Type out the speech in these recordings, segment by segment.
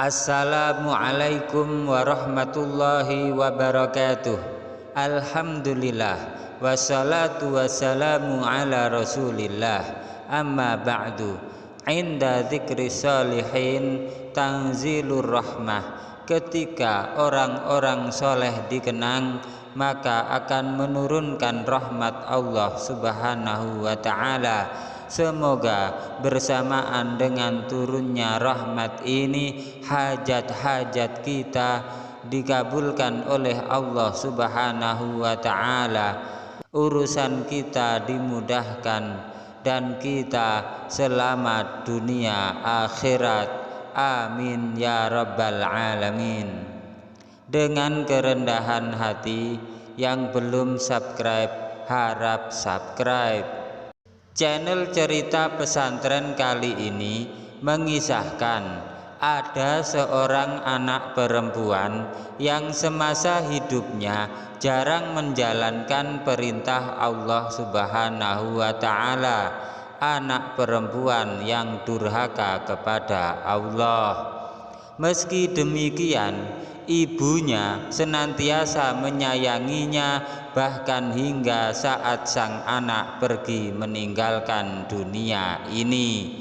Assalamualaikum warahmatullahi wabarakatuh. Alhamdulillah, wassalatu wassalamu ala rasulillah. Amma ba'du. Inda dzikri salihin tanzilur rahmah. Ketika orang-orang soleh dikenang, maka akan menurunkan rahmat Allah subhanahu wa ta'ala. Semoga bersamaan dengan turunnya rahmat ini, hajat-hajat kita dikabulkan oleh Allah subhanahu wa ta'ala, urusan kita dimudahkan, dan kita selamat dunia akhirat. Amin ya rabbal alamin. Dengan kerendahan hati, yang belum subscribe harap subscribe. Channel Cerita Pesantren kali ini mengisahkan ada seorang anak perempuan yang semasa hidupnya jarang menjalankan perintah Allah subhanahu wa ta'ala. Anak perempuan yang durhaka kepada Allah. Meski demikian, ibunya senantiasa menyayanginya, bahkan hingga saat sang anak pergi meninggalkan dunia ini.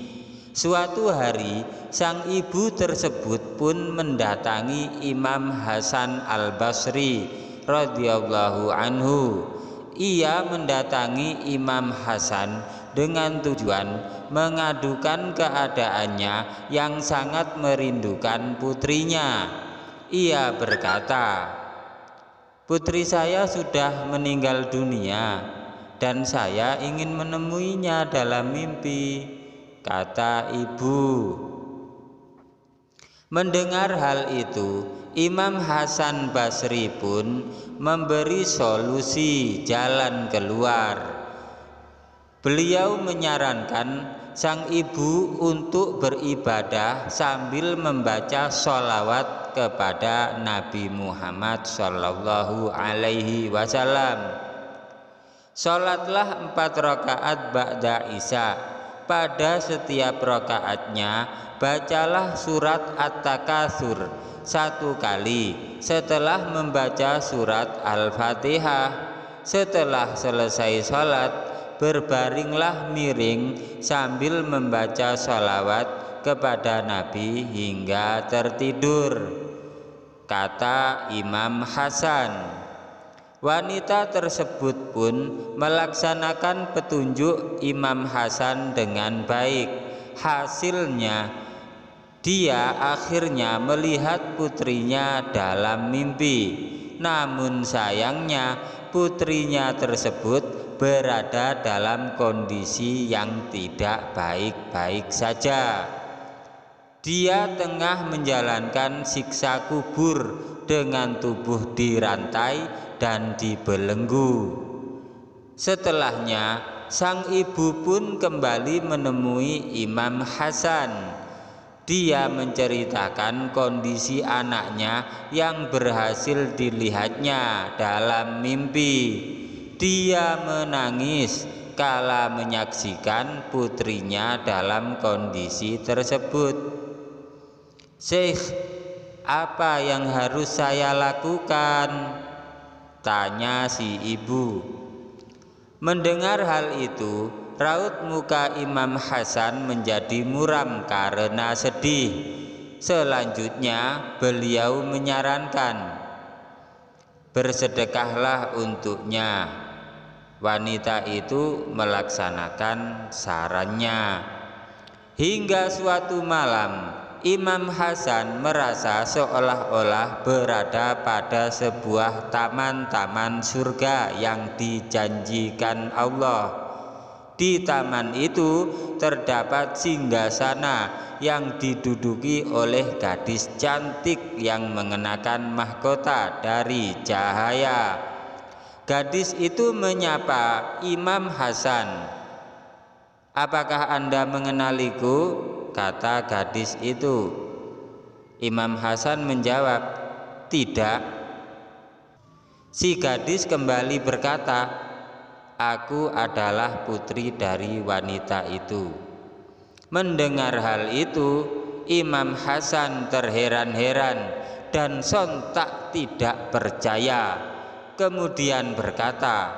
Suatu hari, sang ibu tersebut pun mendatangi Imam Hasan Al-Basri radhiyallahu anhu. Ia mendatangi Imam Hasan dengan tujuan mengadukan keadaannya yang sangat merindukan putrinya. Ia berkata, "Putri saya sudah meninggal dunia dan saya ingin menemuinya dalam mimpi," kata ibu. Mendengar hal itu, Imam Hasan Basri pun memberi solusi jalan keluar. Beliau menyarankan sang ibu untuk beribadah sambil membaca sholawat kepada Nabi Muhammad Sallallahu Alaihi Wasallam. Sholatlah 4 rakaat ba'da isya. Pada setiap rakaatnya bacalah surat At-Takatsur 1 kali setelah membaca surat Al-Fatihah. Setelah selesai sholat, berbaringlah miring sambil membaca sholawat kepada Nabi hingga tertidur, kata Imam Hasan. Wanita tersebut pun melaksanakan petunjuk Imam Hasan dengan baik. Hasilnya, dia akhirnya melihat putrinya dalam mimpi. Namun sayangnya, putrinya tersebut berada dalam kondisi yang tidak baik-baik saja. Dia tengah menjalankan siksa kubur dengan tubuh dirantai dan dibelenggu. Setelahnya, sang ibu pun kembali menemui Imam Hasan. Dia menceritakan kondisi anaknya yang berhasil dilihatnya dalam mimpi. Dia menangis kala menyaksikan putrinya dalam kondisi tersebut. "Syekh, apa yang harus saya lakukan?" tanya si ibu. Mendengar hal itu, raut muka Imam Hasan menjadi muram karena sedih. Selanjutnya beliau menyarankan, "Bersedekahlah untuknya." Wanita itu melaksanakan sarannya. Hingga suatu malam, Imam Hasan merasa seolah-olah berada pada sebuah taman-taman surga yang dijanjikan Allah. Di taman itu terdapat singgasana yang diduduki oleh gadis cantik yang mengenakan mahkota dari cahaya. Gadis itu menyapa Imam Hasan. "Apakah Anda mengenaliku?" kata gadis itu. Imam Hasan menjawab, "Tidak." Si gadis kembali berkata, "Aku adalah putri dari wanita itu." Mendengar hal itu, Imam Hasan terheran-heran dan sontak tidak percaya. Kemudian berkata,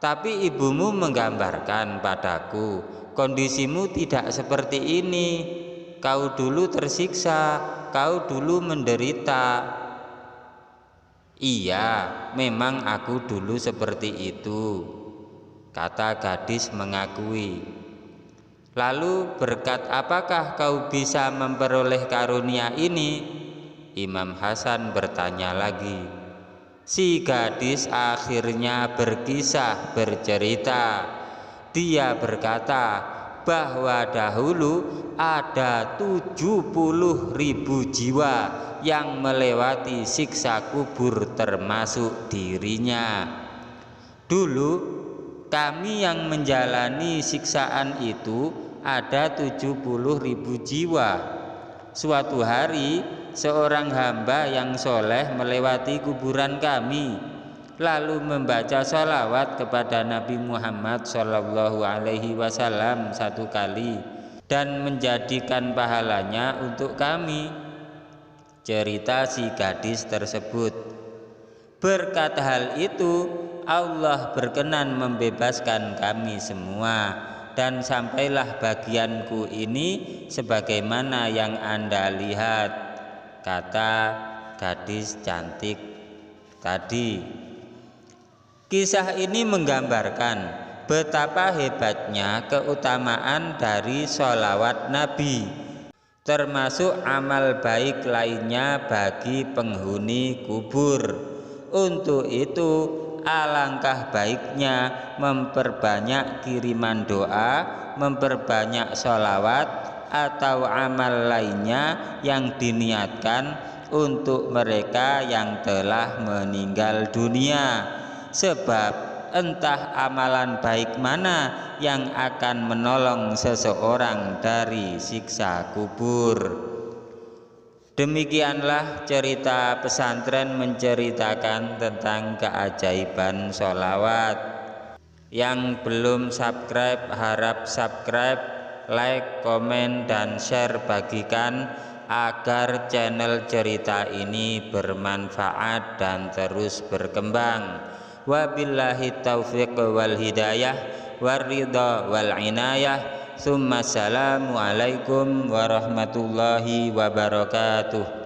"Tapi ibumu menggambarkan padaku kondisimu tidak seperti ini. Kau dulu tersiksa, kau dulu menderita." "Iya, memang aku dulu seperti itu," kata gadis mengakui. "Lalu berkat apakah kau bisa memperoleh karunia ini?" Imam Hasan bertanya lagi. Si gadis akhirnya bercerita. Dia berkata bahwa dahulu ada 70.000 jiwa yang melewati siksa kubur termasuk dirinya. Dulu kami yang menjalani siksaan itu ada 70.000 jiwa. Suatu hari seorang hamba yang soleh melewati kuburan kami, lalu membaca sholawat kepada Nabi Muhammad SAW 1 kali dan menjadikan pahalanya untuk kami. Cerita si gadis tersebut. Berkat hal itu Allah berkenan membebaskan kami semua, dan sampailah bagianku ini sebagaimana yang Anda lihat, kata gadis cantik tadi. Kisah ini menggambarkan betapa hebatnya keutamaan dari sholawat Nabi, termasuk amal baik lainnya bagi penghuni kubur. Untuk itu alangkah baiknya memperbanyak kiriman doa, memperbanyak sholawat atau amal lainnya yang diniatkan untuk mereka yang telah meninggal dunia. Sebab entah amalan baik mana yang akan menolong seseorang dari siksa kubur. Demikianlah cerita pesantren menceritakan tentang keajaiban sholawat. Yang belum subscribe harap subscribe, like, komen, dan share, bagikan agar channel cerita ini bermanfaat dan terus berkembang. Wabillahi taufiq wal hidayah waridha wal inayah. Assalamualaikum warahmatullahi wabarakatuh.